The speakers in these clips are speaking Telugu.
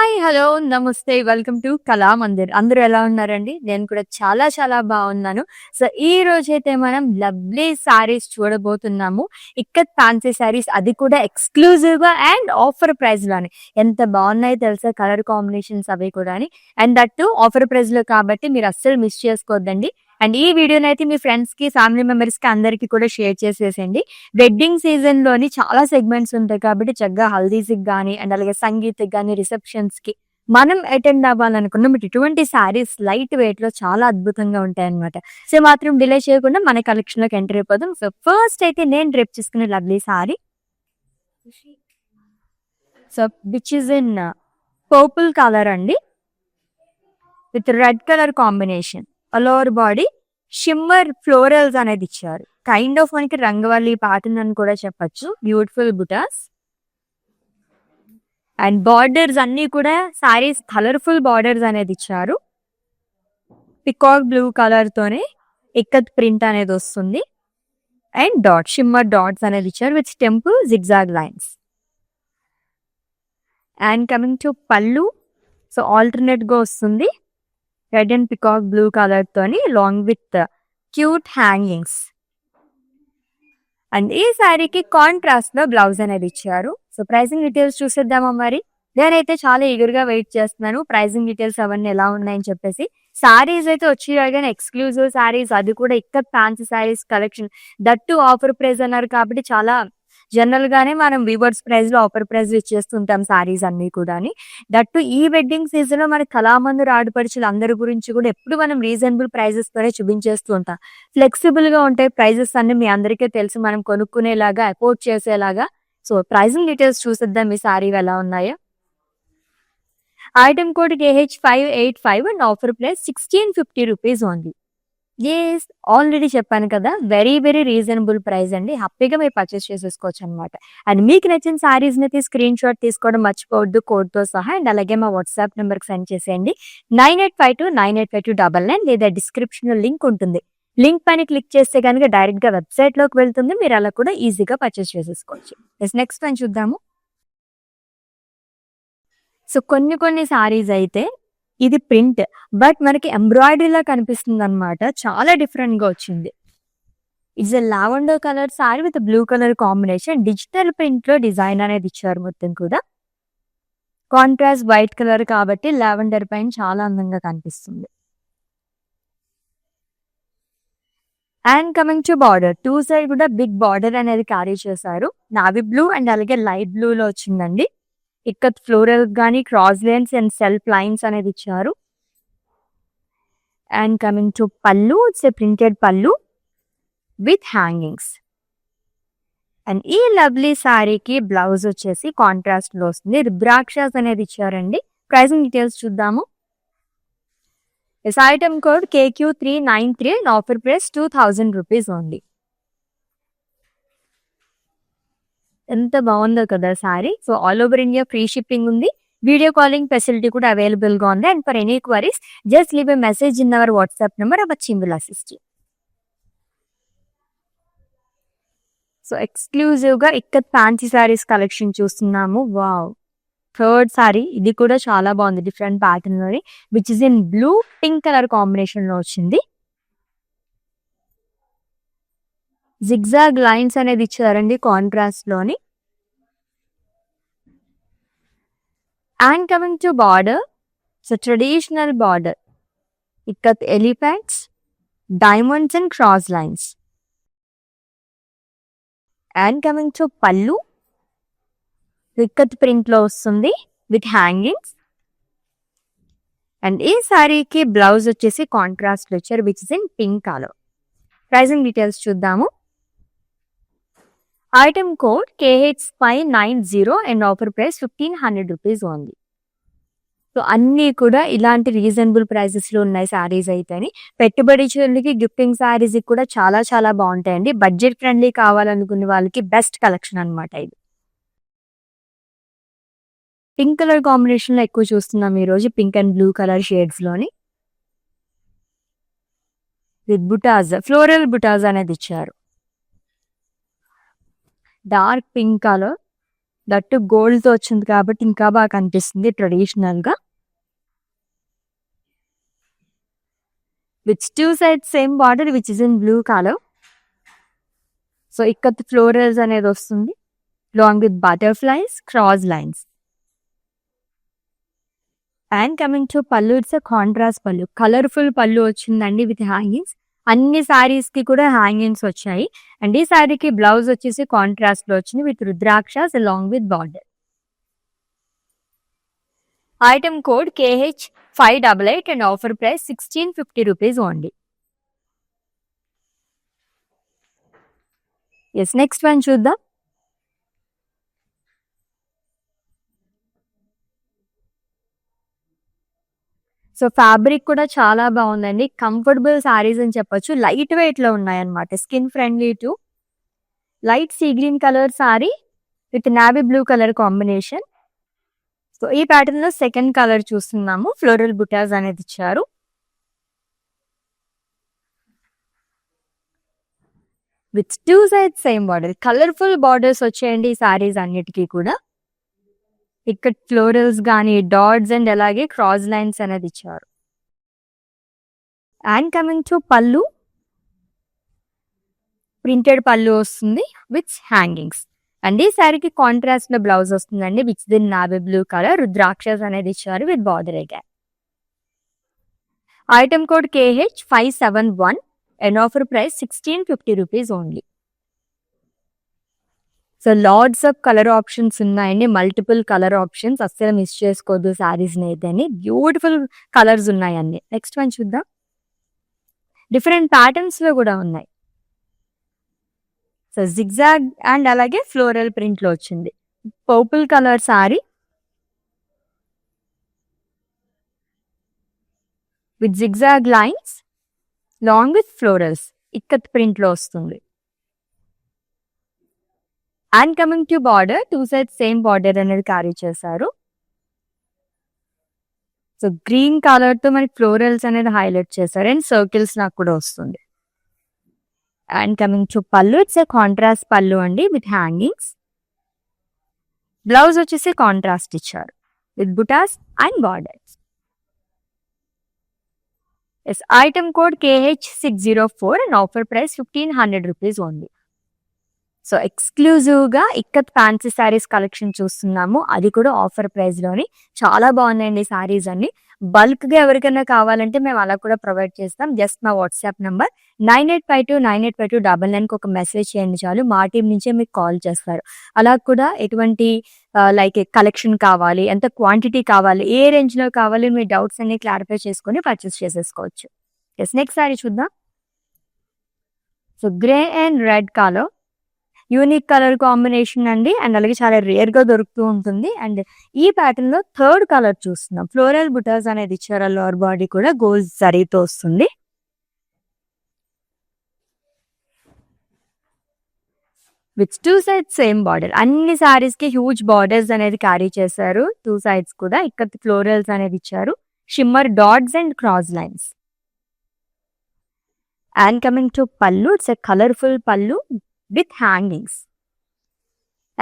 హాయ్! హలో! నమస్తే. Welcome to Kalamandir. అందరూ ఎలా ఉన్నారండి? నేను కూడా చాలా చాలా బావున్నాను. సో, ఈరోజైతే మనం లవ్లీ శారీస్ చూడబోతున్నాము. ఇక్కత్ ఫ్యాన్సీ శారీస్ అది కూడా ఎక్స్‌క్లూజివ్‌గా అండ్ ఆఫర్ ప్రైస్‌లోని. ఎంత బావున్నాయో తెలుసా కలర్ కాంబినేషన్స్ అవి కూడాని. అండ్ దట్ టూ ఆఫర్ ప్రైస్‌లో కాబట్టి మీరు అస్సలు మిస్ చేసుకోవద్దండి. అండ్ ఈ వీడియోనైతే మీ ఫ్రెండ్స్‌కి, ఫ్యామిలీ మెంబర్స్‌కి అందరికి కూడా షేర్ చేసేసేయండి. వెడ్డింగ్ సీజన్‌లోని చాలా సెగ్మెంట్స్ ఉంటాయి కాబట్టి చక్కగా హల్దీస్‌కి గాని, అండ్ అలాగే సంగీత్‌కి గాని, రిసెప్షన్స్‌కి మనం అటెండ్ అవ్వాలనుకున్న మీరు ఇటువంటి శారీస్ లైట్ వెయిట్‌లో చాలా అద్భుతంగా ఉంటాయన్నమాట. సో, మాత్రం డిలే చేయకుండా మన కలెక్షన్‌లోకి ఎంటర్ అయిపోదాం. సో, ఫస్ట్ అయితే నేను డ్రేప్ చేసుకున్న lovely saree. So, which is in purple colour అండి. With red colour combination. All over body shimmer florals అనేది ఇచ్చారు. కైండ్ ఆఫ్ మనకి రంగవల్లి ప్యాటర్న్ అని కూడా చెప్పొచ్చు. బ్యూటిఫుల్ బుటాస్ అండ్ బార్డర్స్ అన్ని కూడా సారీస్ కలర్ఫుల్ బార్డర్స్ అనేది ఇచ్చారు. పికాక్ బ్లూ కలర్ తోనే ఇక్కత్ ప్రింట్ అనేది వస్తుంది. అండ్ షిమ్మర్ డాట్స్ అనేది ఇచ్చారు with temple zigzag lines. And coming to pallu. So alternate గా వస్తుంది. Red and peacock blue colour తోని long with cute hangings. And ఈ శారీకి కాంట్రాస్ట్ లో బ్లౌజ్ అనేది ఇచ్చారు. సో ప్రైసింగ్ డీటెయిల్స్ చూసేద్దామా మరి. నేనైతే చాలా ఈగర్ గా వెయిట్ చేస్తున్నాను ప్రైసింగ్ డీటెయిల్స్ అవన్నీ ఎలా ఉన్నాయని చెప్పేసి. శారీస్ అయితే వచ్చేలాగానే ఎక్స్క్లూజివ్ శారీస్, అది కూడా ikat fancy saris collection, that offer price అన్నారు కాబట్టి చాలా జనరల్ గానే మనం వివర్స్ ప్రైస్ లో ఆఫర్ ప్రైస్ ఇచ్చేస్తుంటాం శారీస్ అన్ని కూడా. దట్టు ఈ వెడ్డింగ్ సీజన్ లో మన కళామందిర్ ఆడపడుచులు అందరి గురించి కూడా ఎప్పుడు మనం రీజనబుల్ ప్రైజెస్ తోనే చూపించేస్తూ ఉంటాం. ఫ్లెక్సిబుల్ గా ఉంటాయి ప్రైజెస్ అన్ని, మీ అందరికీ తెలుసు, మనం కొనుక్కునేలాగా అఫోర్డ్ చేసేలాగా. సో ప్రైసింగ్ డీటెయిల్స్ చూసేద్దాం ఈ శారీ ఎలా ఉన్నాయో. Item code KH585 and offer price 1650 rupees only. Yes, already చెప్పాను కదా, వెరీ వెరీ రీజనబుల్ ప్రైస్ అండి. హ్యాపీగా మీరు పర్చేస్ చేసేసుకోవచ్చు అనమాట. అండ్ మీకు నచ్చిన శారీస్ ని స్క్రీన్ షాట్ తీసుకోవడం మర్చిపోవద్దు కోడ్ తో సహా. అండ్ అలాగే మా వాట్సాప్ నెంబర్ కి సెండ్ చేసేయండి 9852985299 లేదా డిస్క్రిప్షన్ లో లింక్ ఉంటుంది. లింక్ పైన క్లిక్ చేస్తే కనుక డైరెక్ట్ గా వెబ్సైట్ లోకి వెళ్తుంది. మీరు అలా కూడా ఈజీగా పర్చేస్ చేసేసుకోవచ్చు. నెక్స్ట్ వన్ చూద్దాము. సో కొన్ని సారీస్ అయితే ఇది ప్రింట్, బట్ మనకి ఎంబ్రాయిడరీలా కనిపిస్తుంది అనమాట. చాలా డిఫరెంట్ గా వచ్చింది. It's a lavender colour sorry with blue colour combination. Digital print లో డిజైన్ అనేది ఇచ్చారు మొత్తం కూడా. కాంట్రాస్ట్ వైట్ కలర్ కాబట్టి లావెండర్ పైన చాలా అందంగా కనిపిస్తుంది. And coming to border, two side కూడా బిగ్ బార్డర్ అనేది క్యారీ చేశారు. నావీ బ్లూ అండ్ అలాగే లైట్ బ్లూ లో వచ్చిందండి. ఇక్కత్ ఫ్లోరల్ గానీ cross lines and self lines అనేది ఇచ్చారు. And coming to pallu, it's a printed పళ్ళు విత్ హ్యాంగింగ్స్. అండ్ ఈ లవ్లీ శారీకి బ్లౌజ్ వచ్చేసి కాంట్రాస్ట్ లో వస్తుంది. రుద్రాక్షస్ అనేది ఇచ్చారండి. ప్రైసింగ్ డీటెయిల్స్ చూద్దాము. Item code KQ393 and offer price 2000 rupees only. ఎంత బాగుందో కదా sorry. So all over India free shipping ఉంది. వీడియో కాలింగ్ ఫెసిలిటీ కూడా అవైలబుల్ గా ఉంది. And for any queries just leave a message in our WhatsApp number. Hour team will assist you. So exclusive గా ఇక్కత్ ఫ్యాన్సీ సారీస్ కలెక్షన్ చూస్తున్నాము. వావ్, థర్డ్ సారీ ఇది కూడా చాలా బాగుంది. డిఫరెంట్ ప్యాటర్న్ లోని which is in blue pink colour combination లో వచ్చింది. జిగ్జాగ్ లైన్స్ అనేది ఇచ్చారండి కాంట్రాస్ట్ లోని. And coming to border, so traditional border, ikat elephants, diamonds and cross lines. And coming to pallu, ikat print లో వస్తుంది విత్ హ్యాంగింగ్స్. అండ్ ఈ సారీకి బ్లౌజ్ వచ్చేసి కాంట్రాస్ట్ లో ఇచ్చారు which is in pink colour. Pricing details చూద్దాము. Item code KH590 and offer price 1500 rupees only. So అన్ని కూడా ఇలాంటి రీజనబుల్ ప్రైసెస్ లో ఉన్నాయి శారీస్ అయితేని. పెట్టుబడి చూడడానికి గిఫ్టింగ్ శారీస్ కూడా చాలా చాలా బాగుంటాయండి. బడ్జెట్ ఫ్రెండ్లీ కావాలనుకునే వాళ్ళకి బెస్ట్ కలెక్షన్ అనమాట ఇది. పింక్ కలర్ కాంబినేషన్ లో ఎక్కువ చూస్తున్నాం ఈ రోజు. Pink and blue colour shades లోని విత్ బుటాస్, ఫ్లోరల్ బుటాస్ అనేది ఇచ్చారు. Dark pink colour that gold తో వచ్చింది కాబట్టి ఇంకా బాగా కనిపిస్తుంది ట్రెడిషనల్ గా. Which two sides same border which is in blue colour. So ikat florals అనేది వస్తుంది long with butterflies, cross lines. And coming to pallu, it's contrast పళ్ళు, కలర్ఫుల్ పళ్ళు వచ్చిందండి విత్ హ్యాంగింగ్స్. అన్ని సారీస్ కి కూడా హ్యాంగింగ్స్ వచ్చాయి. అండ్ ఈ సారీకి బ్లౌజ్ వచ్చేసి కాంట్రాస్ట్ లో వచ్చింది with rudrakshas along with border. Item code KH588 and offer price 1650 rupees only. Yes, next one చూద్దాం. సో ఫ్యాబ్రిక్ కూడా చాలా బాగుందండి, కంఫర్టబుల్ సారీస్ అని చెప్పొచ్చు. లైట్ వెయిట్ లో ఉన్నాయన్నమాట, skin friendly to. Light sea green colour sorry with navy blue colour combination. So ఈ ప్యాటర్న్ లో సెకండ్ కలర్ చూస్తున్నాము, ఫ్లోరల్ బుటాస్ అనేది ఇచ్చారు. With two sides same border, colourful borders వచ్చాయండి ఈ సారీస్ అన్నిటికీ కూడా. ఇక్కడ ఫ్లోరల్స్ కానీ డాట్స్ అండ్ అలాగే క్రాస్ లైన్స్ అనేది ఇచ్చారు. అండ్ కమింగ్ టు పళ్ళు, ప్రింటెడ్ పళ్ళు వస్తుంది విత్ హ్యాంగింగ్స్. అండ్ ఈ శారీకి కాంట్రాస్ట్ లో బ్లౌజ్ వస్తుందండి which in navy blue colour, rudrakshas అనేది ఇచ్చారు with border again. Item code KH571 and offer price 1650 rupees only. So lots of colour options ఉన్నాయండి, మల్టిపుల్ కలర్ ఆప్షన్స్, అస్సలు మిస్ చేసుకోవద్దు సారీస్ అయితే. బ్యూటిఫుల్ కలర్స్ ఉన్నాయి అన్ని. నెక్స్ట్ వన్ చూద్దాం. డిఫరెంట్ ప్యాటర్న్స్ లో కూడా ఉన్నాయి. సో జిగ్జాగ్ అండ్ అలాగే ఫ్లోరల్ ప్రింట్ లో వచ్చింది. Purple colour sorry with zigzag lines long with florals, ikat print లో వస్తుంది. And coming to border, two side same border అనేది క్యారీ చేశారు. సో గ్రీన్ కలర్ తో మనకి ఫ్లోరల్స్ అనేది హైలైట్ చేశారు అండ్ సర్కిల్స్ నాకు కూడా వస్తుంది. And coming to pallu, it's contrast pallu అండి విత్ హ్యాంగింగ్స్. బ్లౌజ్ వచ్చేసి కాంట్రాస్ట్ ఇచ్చారు with butas and borders. Yes, item code KH604 and offer price 1500 rupees only. So exclusive గా ఇక్కత్ ఫ్యాన్సీ శారీస్ కలెక్షన్ చూస్తున్నాము, అది కూడా ఆఫర్ ప్రైస్ లోని. చాలా బాగున్నాయండి సారీస్ అన్ని. బల్క్ గా ఎవరికైనా కావాలంటే మేము అలా కూడా ప్రొవైడ్ చేస్తాం. జస్ట్ మా వాట్సాప్ నంబర్ 9852985299 ఒక మెసేజ్ చేయండి చాలు, మా టీం నుంచే మీకు కాల్ చేస్తారు. అలా కూడా ఎటువంటి లైక్ కలెక్షన్ కావాలి, ఎంత క్వాంటిటీ కావాలి, ఏ రేంజ్ లో కావాలి, మీ డౌట్స్ అన్ని క్లారిఫై చేసుకొని పర్చేస్ చేసేసుకోవచ్చు. ఎస్, నెక్స్ట్ సారీ చూద్దాం. So grey and red colour, unique colour combination అండి. అండ్ అలాగే చాలా రేర్ గా దొరుకుతూ ఉంటుంది. అండ్ ఈ ప్యాటర్న్ లో థర్డ్ కలర్ చూస్తున్నాం, ఫ్లోరల్ బుటాస్ అనేది ఇచ్చారు. లోవర్ బాడీ కూడా గోల్డ్ జరీతో వస్తుంది. With two sides same border, అన్ని సారీస్ కి హ్యూజ్ బార్డర్స్ అనేది క్యారీ చేశారు. టూ సైడ్స్ కూడా ఇక్కడ ఫ్లోరల్స్ అనేది ఇచ్చారు, shimmer dots and cross lines. And coming to pallu, it's a colourful pallu with hangings.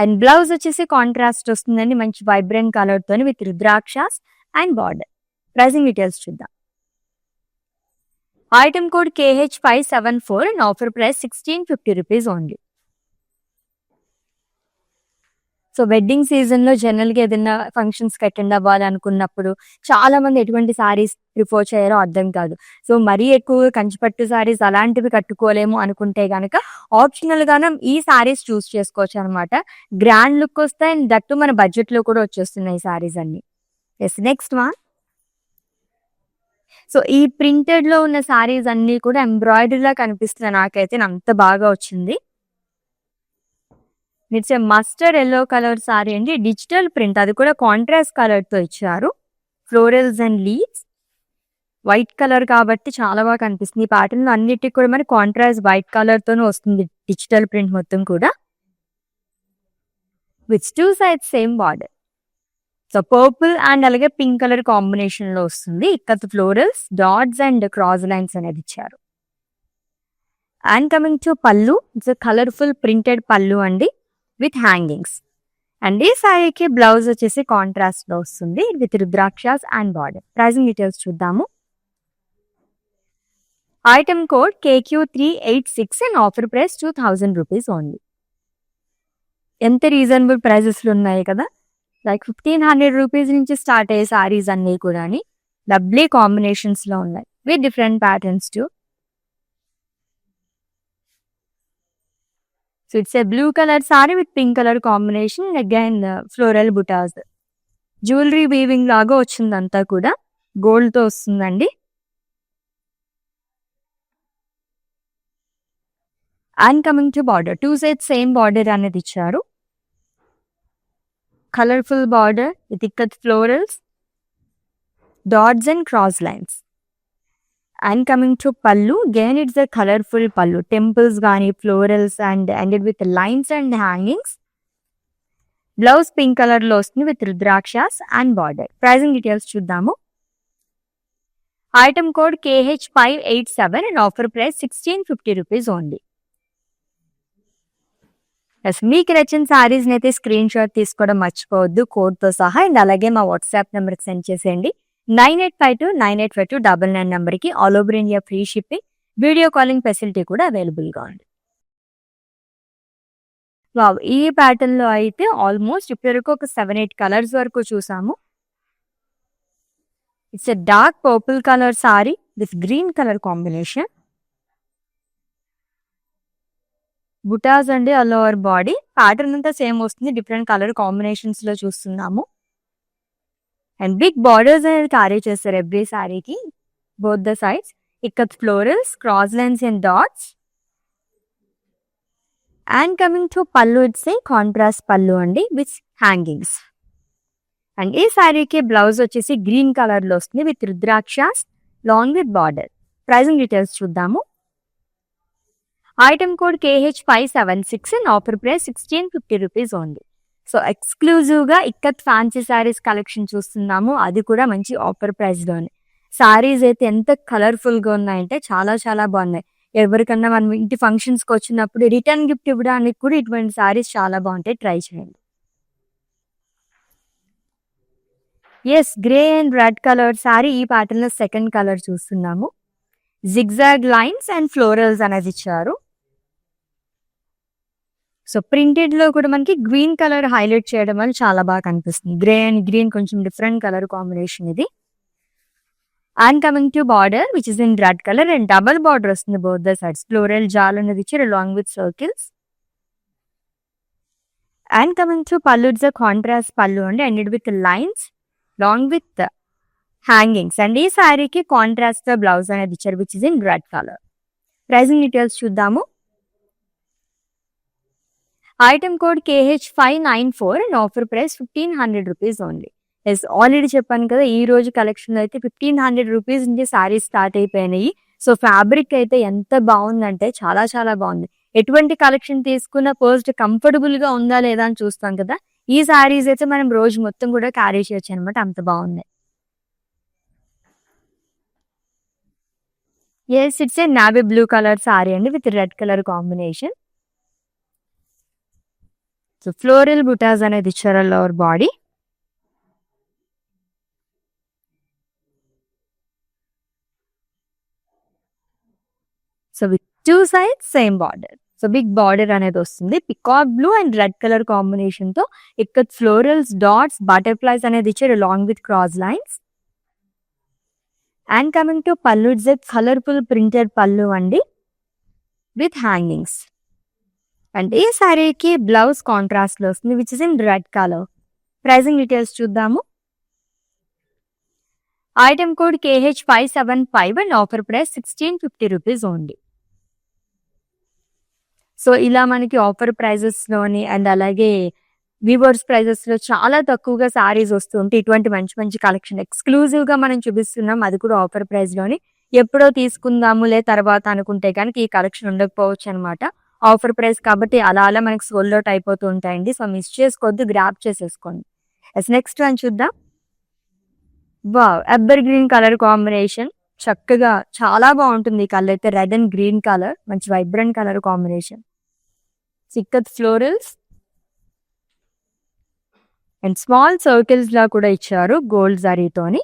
And blouse వచ్చేసి కాంట్రాస్ట్ వస్తుందండి, మంచి వైబ్రెంట్ కలర్ తోని with rudrakshas and border. Pricing details చూద్దాం. Item code KH574 and offer price 1650 rupees only. So wedding season లో జనరల్ గా ఏదైనా ఫంక్షన్స్ కి అటెండ్ అవ్వాలనుకున్నప్పుడు చాలా మంది ఎటువంటి సారీస్ ప్రిఫర్ చేయాలో అర్థం కాదు. సో మరీ ఎక్కువ కంచిపట్టు సారీస్ అలాంటివి కట్టుకోలేము అనుకుంటే గనక ఆప్షనల్ గానే ఈ సారీస్ చూస్ చేసుకోవచ్చు అనమాట. గ్రాండ్ లుక్ వస్తాయి అండ్ దట్టు మన బడ్జెట్ లో కూడా వచ్చేస్తున్నాయి సారీస్ అన్ని. Yes, next one. సో ఈ ప్రింటెడ్ లో ఉన్న సారీస్ అన్ని కూడా ఎంబ్రాయిడరీ లా కనిపిస్తున్నాయి నాకైతే, అంత బాగా వచ్చింది. It's a mustard yellow colour sorry అండి, డిజిటల్ ప్రింట్, అది కూడా కాంట్రాస్ట్ కలర్ తో ఇచ్చారు. Florals and leaves, white colour కాబట్టి చాలా బాగా కనిపిస్తుంది. ఈ ప్యాటర్న్ లో అన్నిటికి కూడా మరి కాంట్రాస్ట్ వైట్ కలర్ తోనే వస్తుంది డిజిటల్ ప్రింట్ మొత్తం కూడా. With two sides same border. So purple and అలాగే పింక్ కలర్ కాంబినేషన్ లో వస్తుంది. ఇక్కడ florals, dots and cross lines అనేది ఇచ్చారు. And coming to pallu, it's colourful printed pallu అండి విత్ హ్యాంగింగ్స్. అండ్ ఈ సారీకి బ్లౌజ్ వచ్చేసి కాంట్రాస్ట్ లో వస్తుంది with rudrakshas and border. Pricing details చూద్దాము. Item code KQ386 and offer price 2000 rupees only. ఎంత రీజనబుల్ ప్రైజెస్లో ఉన్నాయి కదా. లైక్ 1500 రూపీస్ నుంచి స్టార్ట్ అయ్యే సారీస్ అన్నీ కూడా లవ్లీ కాంబినేషన్స్లో ఉన్నాయి with different patterns too. So it's a blue colour sorry with pink colour combination, again floral butas. Jewellery weaving లాగా వచ్చిందంతా కూడా గోల్డ్తో వస్తుందండి. And coming to border, 2 sides same border అనేది ఇచ్చారు. Colourful border with ikat florals, dots and cross lines. And coming to pallu, again it's a colourful pallu, temples కానీ florals and ended with lines and hangings. Blouse pink కలర్లో వస్తుంది with rudrakshas and border. Pricing details చూద్దాము. Item code KH587 and offer price 1650 rupees only. మీకు నచ్చిన సారీస్ని అయితే స్క్రీన్ షాట్ తీసుకోవడం మర్చిపోవద్దు కోడ్తో సహా. అండ్ అలాగే మా వాట్సాప్ నెంబర్కి సెండ్ చేసేయండి. 9852985299 నెంబర్కి. All over India free shipping, video calling facility కూడా అవైలబుల్గా ఉంది. వావ్, ఈ ప్యాటర్న్లో అయితే ఆల్మోస్ట్ ఇప్పటివరకు ఒక 7-8 కలర్స్ వరకు చూసాము. It's a dark purple colour sorry with green colour combination. Butas అండి ఆల్ ఓవర్ బాడీ. ప్యాటర్న్ అంతా సేమ్ వస్తుంది, డిఫరెంట్ కలర్ కాంబినేషన్స్ లో చూస్తున్నాము. అండ్ బిగ్ బార్డర్స్ అనేది క్యారీ చేస్తారు ఎవ్రీ సారీకి, both the sides. Ikat florals, cross lines and dots. And coming to pallu, it's a contrast pallu అండి విత్ హ్యాంగింగ్స్. అండ్ ఈ సారీకి బ్లౌజ్ వచ్చేసి గ్రీన్ కలర్ లో వస్తుంది with rudrakshas long with border. Pricing details చూద్దాము. Item code KH576 and offer price 1650 rupees only. So ఎక్స్క్లూజివ్గా ఇక్కత్ ఫ్యాన్సీ శారీస్ కలెక్షన్ చూస్తున్నాము, అది కూడా మంచి ఆఫర్ ప్రైస్లోనే. శారీస్ అయితే ఎంత కలర్ఫుల్గా ఉన్నాయంటే చాలా చాలా బాగున్నాయి. ఎవరికన్నా మనం ఇంటి ఫంక్షన్స్కి వచ్చినప్పుడు రిటర్న్ గిఫ్ట్ ఇవ్వడానికి కూడా ఇటువంటి శారీస్ చాలా బాగుంటాయి, ట్రై చేయండి. Yes, grey and red colour sari. ఈ ప్యాటర్న్లో సెకండ్ కలర్ చూస్తున్నాము. జిగ్జాగ్ లైన్స్ అండ్ ఫ్లోరల్స్ అనేది ఇచ్చారు. సో ప్రింటెడ్ లో కూడా మనకి గ్రీన్ కలర్ హైలైట్ చేయడం వల్ల చాలా బాగా కనిపిస్తుంది. గ్రే అండ్ గ్రీన్ కొంచెం డిఫరెంట్ కలర్ కాంబినేషన్ ఇది. And coming to border which is in red colour and double border వస్తుంది both the sides. Floral jaal అనేది ఇచ్చారు along with circles. And coming to pallu, it's a contrast pallu అండి, ended with lines long with hangings. And ఈ శారీకి కాంట్రాస్ట్ బ్లౌజ్ అనేది ఇచ్చారు which is in red colour. Pricing details చూద్దాము. Item code KH594 and offer price 1500 rupees only. Yes, already చెప్పాను కదా, ఈ రోజు కలెక్షన్ అయితే 1500 రూపీస్ నుంచి శారీస్ స్టార్ట్ అయిపోయినాయి. సో ఫ్యాబ్రిక్ అయితే ఎంత బాగుందంటే చాలా చాలా బాగుంది. ఎటువంటి కలెక్షన్ తీసుకున్న ఫస్ట్ కంఫర్టబుల్గా ఉందా లేదా అని చూస్తాం కదా. ఈ శారీస్ అయితే మనం రోజు మొత్తం కూడా క్యారీ చేయొచ్చు అనమాట, అంత బాగుంది. Yes, it's a navy blue colour sorry అండి with red colour combination. So floral butas అనేది ఇచ్చారు lower body. So with 2 sides same border. So big border అనేది వస్తుంది. Peacock blue and red colour combination తో ఇక్కత్ ఫ్లోరల్స్, డాట్స్, బటర్ఫ్లైస్ అనేది ఇచ్చారు along with cross lines. And coming to pallu, it's a colourful printed pallu అండి విత్ హ్యాంగింగ్స్. అండ్ ఈ సారీకి బ్లౌజ్ కాంట్రాస్ట్ లో వస్తుంది which is in red colour. Pricing details చూద్దాము. Item code KH575 and offer price 1650 rupees only. So ఇలా మనకి ఆఫర్ ప్రైజెస్ లోని అండ్ అలాగే వీవర్స్ ప్రైజెస్ లో చాలా తక్కువగా సారీస్ వస్తుంటే ఇటువంటి మంచి మంచి కలెక్షన్ ఎక్స్క్లూజివ్ గా మనం చూపిస్తున్నాం, అది కూడా ఆఫర్ ప్రైస్ లోని. ఎప్పుడో తీసుకుందాములే తర్వాత అనుకుంటే కనుక ఈ కలెక్షన్ ఉండకపోవచ్చు అనమాట. ఆఫర్ ప్రైస్ కాబట్టి అలా అలా మనకి సోల్డ్ అవుట్ అయిపోతూ ఉంటాయండి. సో మిస్ చేసుకోవద్దు, గ్రాప్ చేసేసుకోండి. నెక్స్ట్ వన్ చూద్దాం. వావ్, ఎబ్బర్ గ్రీన్ కలర్ కాంబినేషన్, చక్కగా చాలా బాగుంటుంది ఈ కలర్ అయితే. రెడ్ అండ్ గ్రీన్ కలర్, మంచి వైబ్రెంట్ కలర్ కాంబినేషన్. సిక్కత్ ఫ్లోరల్స్, అండ్ స్మాల్ సర్కిల్స్ లా కూడా ఇచ్చారు గోల్డ్ జరీతోని.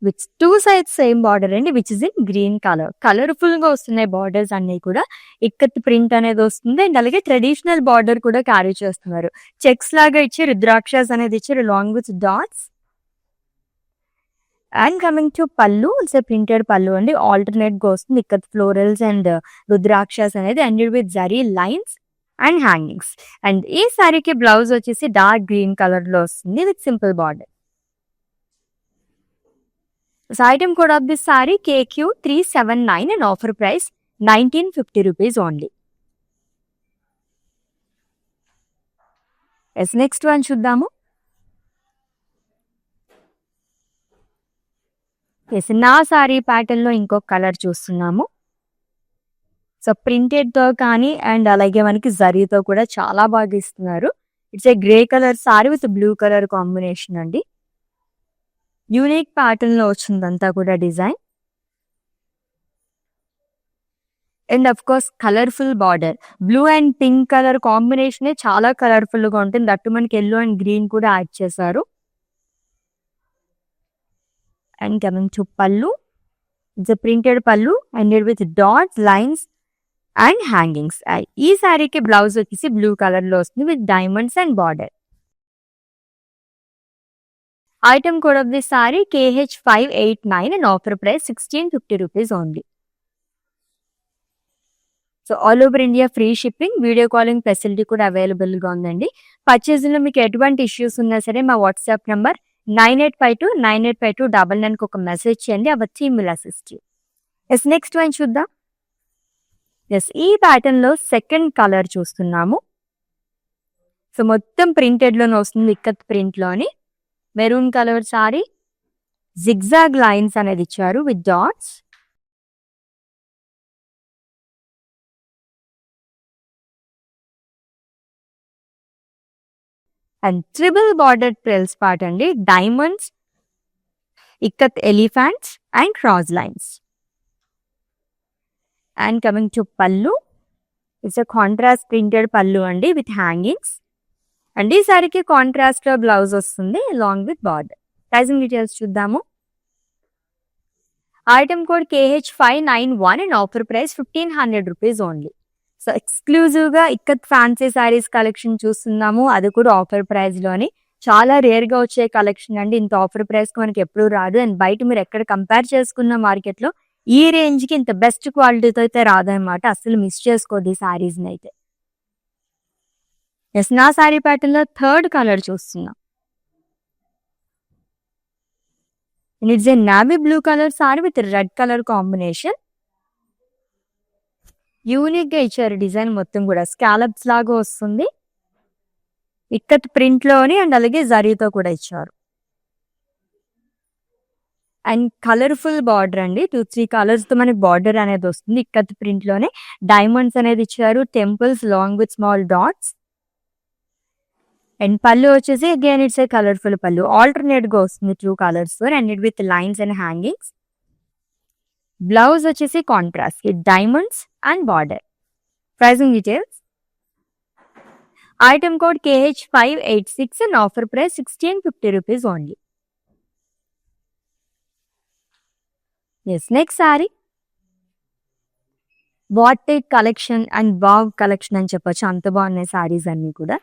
విత్ 2 సైడ్స్ సేమ్ బార్డర్ అండి, which is in green colour. Colourful గా వస్తున్నాయి బార్డర్స్ అన్ని కూడా. ఇక్కత్ ప్రింట్ అనేది వస్తుంది అండ్ అలాగే ట్రెడిషనల్ బార్డర్ కూడా క్యారీ చేస్తున్నారు. చెక్స్ లాగా ఇచ్చి రుద్రాక్షస్ అనేది ఇచ్చారు long with dots. And coming to pallu, it's printed pallu అండి. ఆల్టర్నేట్ గా వస్తుంది ఇక్కత్ ఫ్లోరల్స్ అండ్ రుద్రాక్షస్ అనేది ended with zari lines and hangings. And ఈ సారీకి బ్లౌజ్ వచ్చేసి డార్క్ గ్రీన్ కలర్ లో వస్తుంది with simple border. So item code of this saree KQ379 and offer price 1950 rupees only. Yes, next one చూద్దాము. ఎస్, నా సారీ ప్యాటర్న్ లో ఇంకొక కలర్ చూస్తున్నాము. సో ప్రింటెడ్ తో కానీ అండ్ అలాగే మనకి జరీతో కూడా చాలా బాగా ఇస్తున్నారు. It's a grey colour sorry with blue colour combination అండి. యూనిక్ ప్యాటర్న్ లో వచ్చిందంతా కూడా design. And of course colourful border, blue and pink colour combination చాలా కలర్ఫుల్ గా ఉంటుంది. దట్టు మనకి ఎల్లో అండ్ గ్రీన్ కూడా యాడ్ చేశారు. And coming to pallu, it's printed పళ్ళు and with dots, lines and hangings. ఈ సారీకి బ్లౌజ్ వచ్చేసి బ్లూ కలర్ లో వస్తుంది with diamonds and border. Item code of this saree KH589 and offer price 1650 rupees only. So all over India free shipping, video calling facility కూడా అవైలబుల్ గా ఉందండి. పర్చేజ్ లో మీకు ఎటువంటి ఇష్యూస్ ఉన్నా సరే మా వాట్సాప్ నంబర్ 9852985299 ఒక మెసేజ్ చేయండి, our team will assist you. Yes, next one చూద్దాం. ఎస్, ఈ ప్యాటర్న్ లో సెకండ్ కలర్ చూస్తున్నాము. సో మొత్తం ప్రింటెడ్ లోనే వస్తుంది, ఇక్కత్ ప్రింట్ లోని. Maroon colour sari, zigzag lines అనేది ఇచ్చారు with dots. And triple border frills part అండి, diamonds, ikat elephants and cross lines. And coming to pallu, it's contrast printed pallu అండి విత్ హ్యాంగింగ్స్. అండ్ ఈ సారీకి కాంట్రాస్ట్ లో బ్లౌజ్ వస్తుంది along with border. Pricing details చూద్దాము. Item code KH591 and offer price 1500 rupees only. So exclusive గా ఇక్కత్ ఫ్యాన్సీ సారీస్ కలెక్షన్ చూస్తున్నాము, అది కూడా ఆఫర్ ప్రైస్ లోని. చాలా రేర్ గా వచ్చే కలెక్షన్ అండి, ఇంత ఆఫర్ ప్రైస్ కి మనకి ఎప్పుడు రాదు. అండ్ బయట మీరు ఎక్కడ కంపేర్ చేసుకున్న మార్కెట్ లో ఈ రేంజ్ కి ఇంత బెస్ట్ క్వాలిటీతో అయితే రాదనమాట. అసలు మిస్ చేసుకోద్ది ఈ సారీస్ ని అయితే. ఎస్, నా సారీ ప్యాటర్న్ లో థర్డ్ కలర్ చూస్తున్నాం. It's a navy blue colour sorry with red colour combination. Unique గా ఇచ్చారు డిజైన్ మొత్తం కూడా, స్కాలప్స్ లాగా వస్తుంది ఇక్కత్ ప్రింట్ లోని అండ్ అలాగే జరీతో కూడా ఇచ్చారు. అండ్ కలర్ఫుల్ బార్డర్ అండి, 2-3 కలర్స్ తో మనకి బార్డర్ అనేది వస్తుంది. ఇక్కత్ ప్రింట్ లోనే డైమండ్స్ అనేది ఇచ్చారు, temples long with small dots. And pallu వచ్చేసి again it's a colourful pallu, alternate గా వస్తుంది 2 colours and it with lines and hangings. Blouse వచ్చేసి contrast with diamonds and border. Pricing details. Item code KH586 and offer price 1650 rupees only. Yes, next sari batik collection and bag collection అని చెప్పొచ్చు, అంత బాగున్నాయి సారీస్ అన్ని కూడా.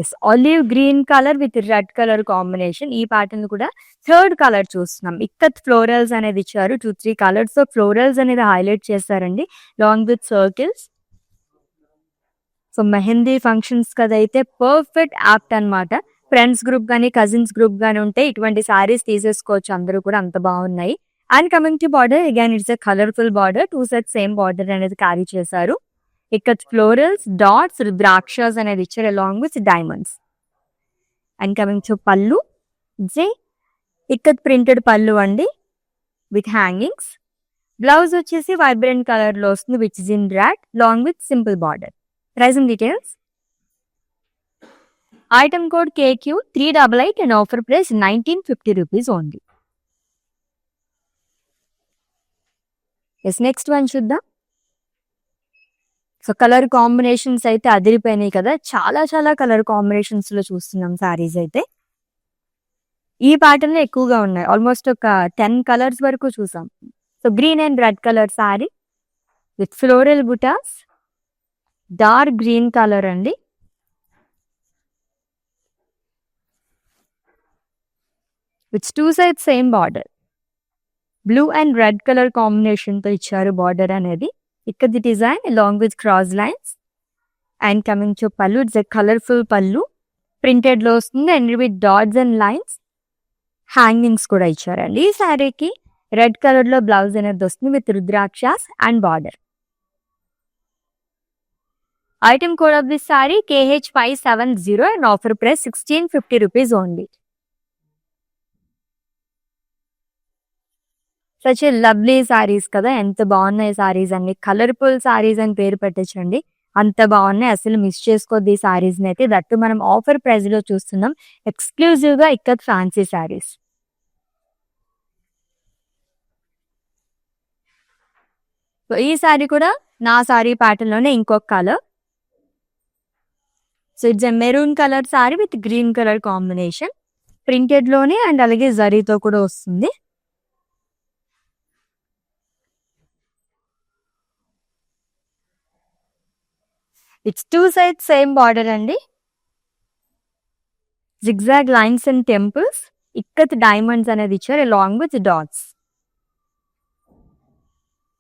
ఎస్, olive green colour with red colour combination. ఈ ప్యాటర్న్ కూడా థర్డ్ కలర్ చూస్తున్నాం. ఇక్కత్ ఫ్లోరల్స్ అనేది ఇచ్చారు, 2-3 కలర్స్ తో ఫ్లోరల్స్ అనేది హైలైట్ చేస్తారండి long with circles. So mehndi functions కదైతే పర్ఫెక్ట్ యాప్ట్ అనమాట. ఫ్రెండ్స్ గ్రూప్ కానీ కజిన్స్ గ్రూప్ కానీ ఉంటే ఇటువంటి సారీస్ తీసేసుకోవచ్చు అందరూ కూడా, అంత బాగున్నాయి. And coming to border, again it's a colourful border, 2 sets same border అనేది క్యారీ చేశారు. ఇక్కత్ ఫ్లోరల్స్, డాట్స్, రుద్రాక్షస్ అనేది ఇచ్చారు along with diamonds. And coming to pallu, ikat printed pallu అండి విత్ హ్యాంగింగ్స్. బ్లౌజ్ వచ్చేసి వైబ్రెంట్ కలర్ లో వస్తుంది which is in red long with simple border. Pricing details. Item code KQ388 and offer price 1950 rupees only. Yes, next one చూద్దాం. సో కలర్ కాంబినేషన్స్ అయితే అదిరిపోయినాయి కదా, చాలా చాలా కలర్ కాంబినేషన్స్ లో చూస్తున్నాం సారీస్ అయితే. ఈ ప్యాటర్న్ ఎక్కువగా ఉన్నాయి, ఆల్మోస్ట్ ఒక 10 కలర్స్ వరకు చూసాం. So green and red colour sorry with floral butas, dark green colour అండి. With 2 sides same border, blue and red colour combination తో ఇచ్చారు బార్డర్ అనేది. ఇక్కడ the design along with cross lines. And coming to pallu, it's a colourful pallu, printed లో వస్తుంది and with dots and lines. Hangings కూడా ఇచ్చారండి. ఈ శారీకి రెడ్ కలర్ లో బ్లౌజ్ అనేది వస్తుంది with rudrakshas and border. Item code of this sorry KH570 and offer price 1650 rupees only. Such lovely saris కదా, ఎంత బాగున్నాయి సారీస్ అన్ని. కలర్ఫుల్ సారీస్ అని పేరు పెట్టచ్చండి, అంత బాగున్నాయి. అసలు మిస్ చేసుకోవద్దు ఈ సారీస్ అయితే. దట్టు మనం ఆఫర్ ప్రైస్ లో చూస్తున్నాం, ఎక్స్క్లూజివ్ గా ఇక్కత్ ఫ్యాన్సీ సారీస్. సో ఈ సారీ కూడా నా సారీ ప్యాటర్న్ లోనే ఇంకొక colour. So it's a maroon colour sorry with green colour combination, printed లోనే అండ్ అలాగే జరీతో కూడా వస్తుంది. ఇట్స్ 2 sides సేమ్ బార్డర్ అండి. Zigzag lines and temples, ikat diamonds అనేది ఇచ్చారు along with dots.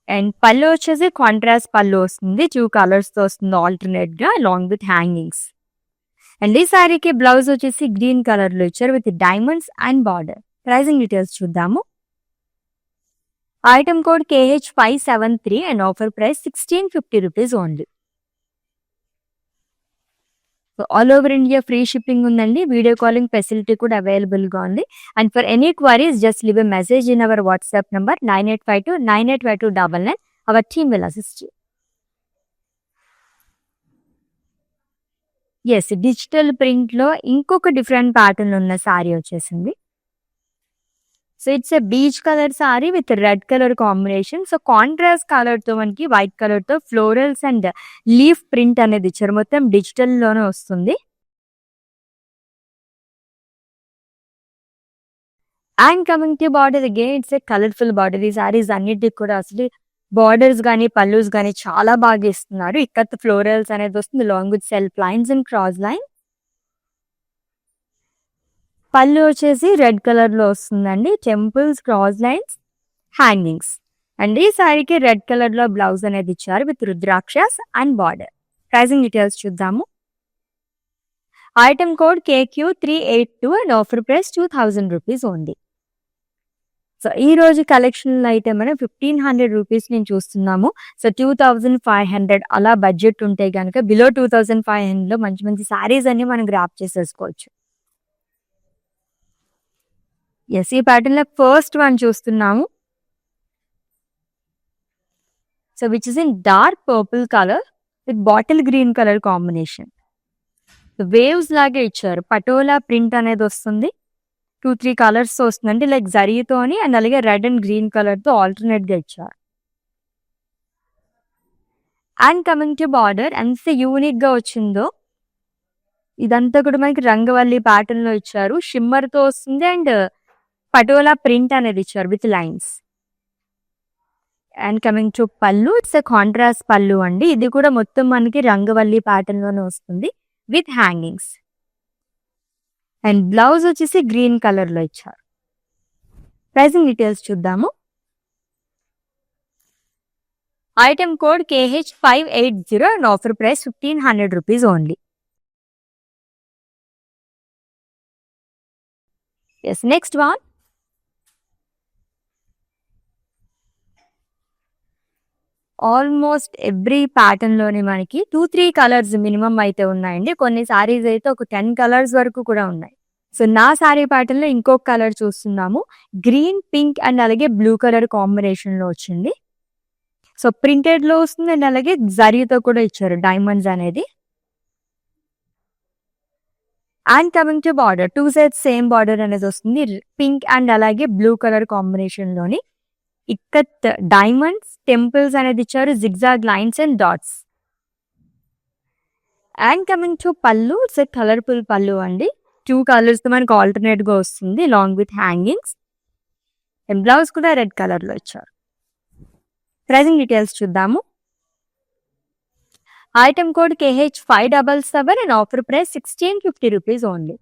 And pallu వచ్చేసి కాంట్రాస్ట్ పళ్ళు వస్తుంది, 2 కలర్స్ తో వస్తుంది ఆల్టర్నేట్ గా అలాంగ్ విత్ హ్యాంగింగ్స్. అండ్ ఈ సారీకి బ్లౌజ్ వచ్చేసి గ్రీన్ కలర్ లో ఇచ్చారు with diamonds and border. Pricing details చూద్దాము. Item code KH573 and offer price 1650 rupees only. So all over India free shipping ఉందండి, వీడియో కాలింగ్ ఫెసిలిటీ కూడా అవైలబుల్ గా ఉంది. And for any queries just leave a message in our WhatsApp number 9852985299. Our team will assist you. Yes, digital print లో ఇంకొక డిఫరెంట్ ప్యాటర్న్ ఉన్న సారీ వచ్చేసింది. So it's a peach colour sorry with red colour combination. So contrast colour తో మనకి వైట్ కలర్ తో ఫ్లోరల్స్ అండ్ లీఫ్ ప్రింట్ అనేది ఇచ్చారు, మొత్తం డిజిటల్ లోనే వస్తుంది. And coming to border again, it's a colourful border. ఈ సారీస్ అన్నిటికి కూడా అసలు బార్డర్స్ కానీ పల్లూస్ కానీ చాలా బాగా ఇస్తున్నారు. ఇక్కత్ ఫ్లోరల్స్ అనేది వస్తుంది long with self lines and cross line. Pallu వచ్చేసి రెడ్ కలర్ లో వస్తుందండి, temples, cross lines, hangings. And ఈ సారీకి రెడ్ కలర్ లో బ్లౌజ్ అనేది ఇచ్చారు with rudrakshas and border. Pricing details చూద్దాము. Item code KQ382 and offer price 2000 rupees only. So ఈ రోజు కలెక్షన్ అయితే మనం 1500 రూపీస్ నేను చూస్తున్నాము. సో 2500 అలా బడ్జెట్ ఉంటే కనుక బిలో 2500 లో మంచి మంచి సారీస్ అన్ని మనం గ్రాప్ చేసేసుకోవచ్చు. ఎస్, ఈ ప్యాటర్న్ లో ఫస్ట్ వన్ చూస్తున్నాము. So which is in dark purple colour with bottle green colour combination. Waves లాగే ఇచ్చారు, పటోలా ప్రింట్ అనేది వస్తుంది, 2-3 కలర్స్ తో వస్తుందండి, లైక్ జరీతోని అండ్ అలాగే రెడ్ అండ్ గ్రీన్ కలర్ తో ఆల్టర్నేట్ గా ఇచ్చారు. అండ్ కమింగ్ టు బార్డర్, ఎంత యూనిక్ గా వచ్చిందో. ఇదంతా కూడా మనకి రంగవల్లి ప్యాటర్న్ లో ఇచ్చారు, షిమ్మర్ తో వస్తుంది అండ్ పటోలా ప్రింట్ అనేది ఇచ్చారు with lines. And coming to pallu, it's a contrast pallu అండి. ఇది కూడా మొత్తం మనకి రంగవల్లి ప్యాటర్న్ లోనే వస్తుంది విత్ హ్యాంగింగ్స్. అండ్ బ్లౌజ్ వచ్చేసి గ్రీన్ కలర్ లో ఇచ్చారు. ప్రైసింగ్ డీటెయిల్స్ చూద్దాము. Item code KH580 and offer price 1500 rupees only. Yes, next one. Almost every pattern లోని మనకి 2-3 కలర్స్ మినిమం అయితే ఉన్నాయండి. కొన్ని సారీస్ అయితే ఒక 10 కలర్స్ వరకు కూడా ఉన్నాయి. సో నా సారీ ప్యాటర్న్ లో ఇంకొక కలర్ చూస్తున్నాము, గ్రీన్, పింక్ అండ్ అలాగే బ్లూ కలర్ కాంబినేషన్ లో వచ్చింది. సో ప్రింటెడ్ లో వస్తుంది అండ్ అలాగే జరీతో కూడా ఇచ్చారు డైమండ్స్ అనేది. And coming to border, 2 sides same border అనేది వస్తుంది, పింక్ అండ్ అలాగే బ్లూ కలర్ కాంబినేషన్ లోని. ఇక్కత్ డైమండ్స్, టెంపుల్స్ అనేది ఇచ్చారు, zigzag lines and dots. And coming to pallu, it's a colourful పళ్ళు అండి. 2 కలర్స్ తో మనకు ఆల్టర్నేట్ గా వస్తుంది long with hangings. And blouse కూడా రెడ్ కలర్ లో ఇచ్చారు. ప్రైజింగ్ డీటెయిల్స్ చూద్దాము. Item code KH577 and offer price 1650 rupees only.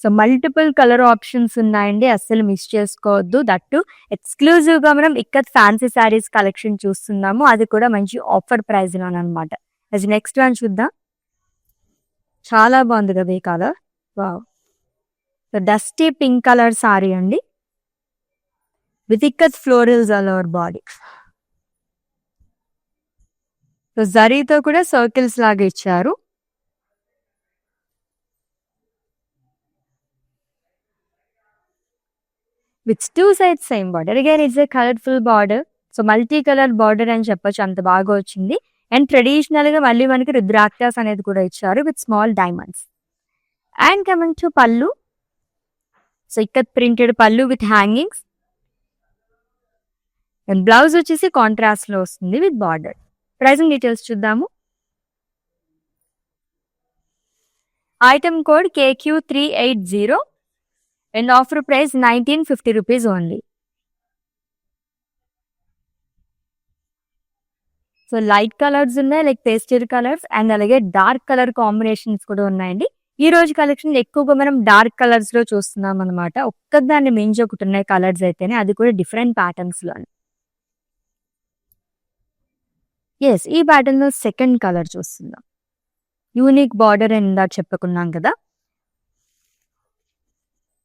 So multiple colour options ఉన్నాయండి, అస్సలు మిస్ చేసుకోవద్దు. దట్టు ఎక్స్క్లూజివ్ గా మనం ఇక్కత్ ఫ్యాన్సీ శారీస్ కలెక్షన్ చూస్తున్నాము, అది కూడా మంచి ఆఫర్ ప్రైస్ లోనమాట. నెక్స్ట్ వన్ చూద్దాం. చాలా బాగుంది కదా ఈ colour, wow. So dusty pink colour sorry అండి with ikat florals all over body. So జరీతో కూడా సర్కిల్స్ లాగా ఇచ్చారు. With 2 sides same border. Again it's a colourful border. So multi colour border అని చెప్పొచ్చు, అంత బాగా వచ్చింది. అండ్ ట్రెడిషనల్ గా మళ్ళీ మనకి రుద్రాక్షస్ అనేది కూడా ఇచ్చారు with small diamonds. And coming to pallu, so ikat printed పళ్ళు విత్ హ్యాంగింగ్స్. అండ్ బ్లౌజ్ వచ్చేసి కాంట్రాస్ట్ లో వస్తుంది విత్ బార్డర్. ప్రైజింగ్ డీటెయిల్స్ చూద్దాము. Item code KQ380 and offer price 1950 rupees only. So light colours ఉన్నాయి, లైక్ పేస్టల్ కలర్స్, అండ్ అలాగే డార్క్ కలర్ కాంబినేషన్స్ కూడా ఉన్నాయండి. ఈ రోజు కలెక్షన్ ఎక్కువగా మనం డార్క్ కలర్స్ లో చూస్తున్నాం అనమాట. ఒక్కదాన్ని మించి ఒకటి ఉన్నాయి కలర్స్ అయితేనే, అది కూడా డిఫరెంట్ ప్యాటర్న్స్ లో. ఎస్, ఈ ప్యాటర్న్ లో సెకండ్ కలర్ చూస్తున్నాం. యూనిక్ బార్డర్ అని ఇందాక చెప్పుకున్నాం కదా.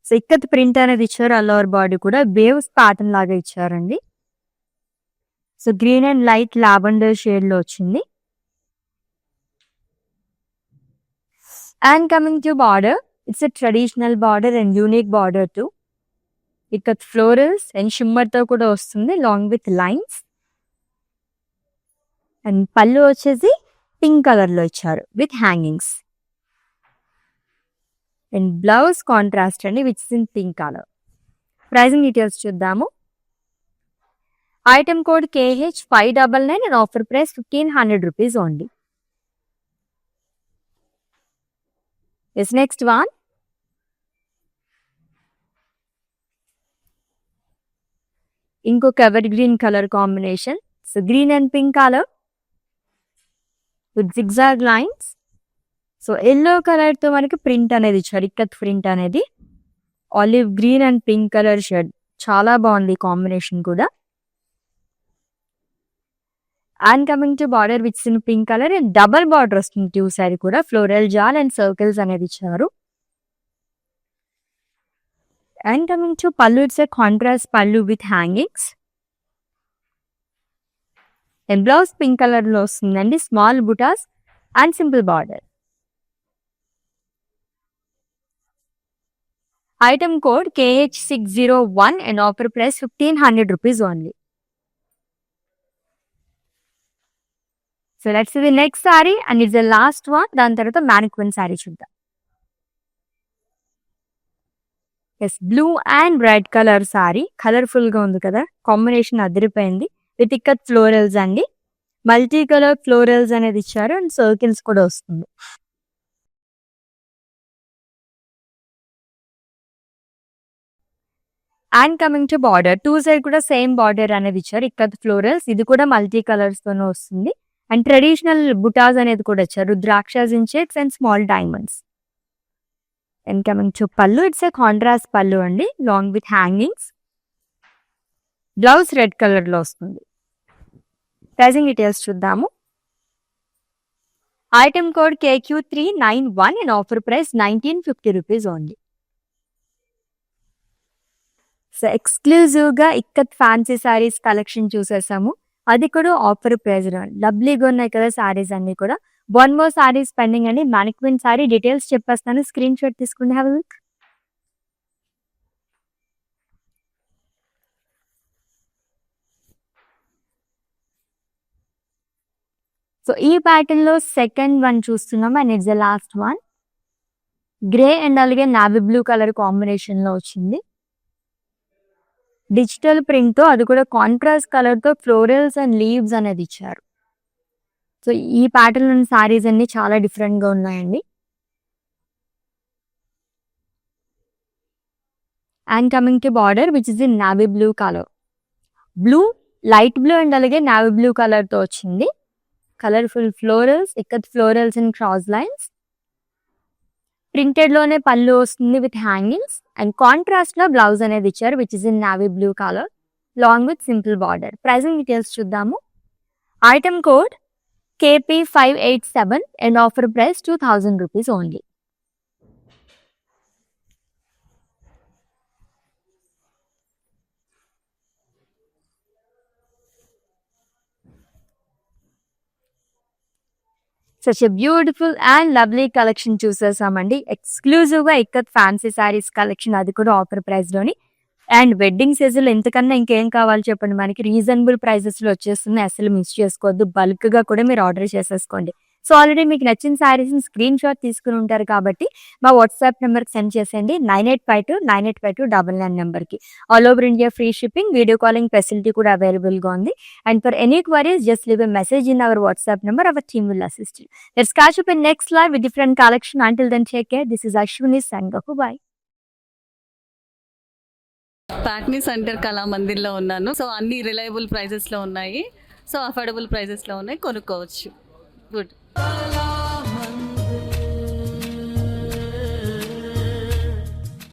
సో ఇక్కత్ ప్రింట్ అనేది ఇచ్చారు, అల్లోవర్ బాడీ కూడా వేవ్స్ ప్యాటర్న్ లాగా ఇచ్చారండి. So green and light lavender shade లో వచ్చింది. And coming to border, it's a traditional border and unique border to. Ikat florals and shimmer తో కూడా వస్తుంది long with lines. And pallu వచ్చేసి పింక్ కలర్ లో ఇచ్చారు with hangings. And blouse contrast అండి which in pink colour. Pricing details చూద్దాము. Item code KH599 and offer price 1500 rupees only. Next one. ఇంకొక evergreen colour combination. So green and pink colour with zigzag lines. So yellow colour తో మనకి ప్రింట్ అనేది ఇచ్చారు, ఇక్కత్ ప్రింట్ అనేది. Olive green and pink colour shade, చాలా బాగుంది కాంబినేషన్ కూడా. And coming to border which in pink colour and double border వస్తుంది టూ సైడ్ కూడా. ఫ్లోరల్ జాల్ అండ్ సర్కిల్స్ అనేది ఇచ్చారు. And coming to pallu, it's a contrast pallu with hangings. And blouse pink colour లో వస్తుందండి, small butas and simple border. Item code KH601 and offer price 1500 rupees only. So let's see the next sari and it's the last one. దాని తర్వాత మ్యానిక్విన్ సారీ చూద్దాం. Yes, blue and red colour sari, colourful గా ఉంది కదా, కాంబినేషన్ అదిరిపోయింది. విత్ ఇక్కత్ ఫ్లోరల్స్ అండి, మల్టీ కలర్ ఫ్లోరల్స్ అనేది ఇచ్చారు అండ్ సర్కిల్స్ కూడా వస్తుంది. And coming to border, two side కూడా సేమ్ బార్డర్ అనేది ఇచ్చారు, ఇక్కత్ ఫ్లోరల్స్. ఇది కూడా మల్టీ కలర్స్ తోనే వస్తుంది. అండ్ ట్రెడిషనల్ బుటాస్ అనేది కూడా ఇచ్చారు, rudrakshas in checks and small diamonds. And coming to pallu, it's a contrast pallu అండి long with hangings. Blouse red colour లో వస్తుంది. ప్రైజింగ్ డీటెయిల్స్ చూద్దాము. Item code KQ391 and offer price 1950 rupees only. So exclusive గా ఇక్కత్ ఫ్యాన్సీ సారీస్ కలెక్షన్ చూసేసాము, అది కూడా ఆఫర్ ప్రైస్ లో. లవ్లీగా ఉన్నాయి కదా సారీస్ అన్ని కూడా. వన్ మోర్ సారీస్ పెండింగ్ అండి. మ్యానిక్విన్ సారీ డీటెయిల్స్ చెప్పేస్తాను, స్క్రీన్ షాట్ తీసుకుని హ్యావ్ ఎ లుక్. సో ఈ ప్యాటర్న్ లో సెకండ్ వన్ చూస్తున్నాం and it's the last one. Grey and అలాగే నావీ బ్లూ కలర్ కాంబినేషన్ లో వచ్చింది. డిజిటల్ ప్రింట్ తో, అది కూడా కాంట్రాస్ట్ కలర్ తో ఫ్లోరల్స్ అండ్ లీవ్స్ అనేది ఇచ్చారు. సో ఈ ప్యాటర్న్ ఉన్న సారీస్ అన్ని చాలా డిఫరెంట్ గా ఉన్నాయండి. And coming to border which is in navy blue colour. Blue, light blue and అలాగే నావీ బ్లూ కలర్ తో వచ్చింది. Colourful florals, ikat florals and cross lines. Printed లోనే పళ్ళు వస్తుంది విత్ హ్యాంగింగ్స్ అండ్ కాంట్రాస్ట్ లో బ్లౌజ్ అనేది ఇచ్చారు which is in navy blue colour long with simple border. Pricing details చూద్దాము. Item code KP587 and offer price 2000 rupees only. Such a beautiful and lovely collection చూసేసామండి. Exclusive గా ఇక్కత్ ఫ్యాన్సీ సారీస్ కలెక్షన్, అది కూడా ఆఫర్ ప్రైస్ లోని. అండ్ వెడ్డింగ్ సీజన్ లో ఇంతకన్నా ఇంకేం కావాలి చెప్పండి, మనకి రీజనబుల్ ప్రైజెస్ లో వచ్చేస్తుంది. అసలు మిస్ చేసుకోవద్దు, బల్క్ గా కూడా మీరు ఆర్డర్ చేసేసుకోండి. సో ఆల్రెడీ మీకు నచ్చిన సారీస్ స్క్రీన్ షాట్ తీసుకుని ఉంటారు కాబట్టి మా వాట్సాప్ నెంబర్ కి సెండ్ చేసేయండి. 9852 నెంబర్ కి. All over India free shipping, video calling facility కూడా అవైలబుల్ గా ఉంది. And for any queries just leave a message in our WhatsApp number. Hour team will assist you. Let's catch up in next live with different collection. Until then, take care. This is Ashwini signing off. Bye. Patny centre కళామందిర్లో ఉన్నాను. సో అన్ని రిలయబుల్ ప్రైజెస్లో ఉన్నాయి. సో అఫోర్డబుల్ ప్రైజెస్లో ఉన్నాయి, కొనుక్కోవచ్చు. గుడ్.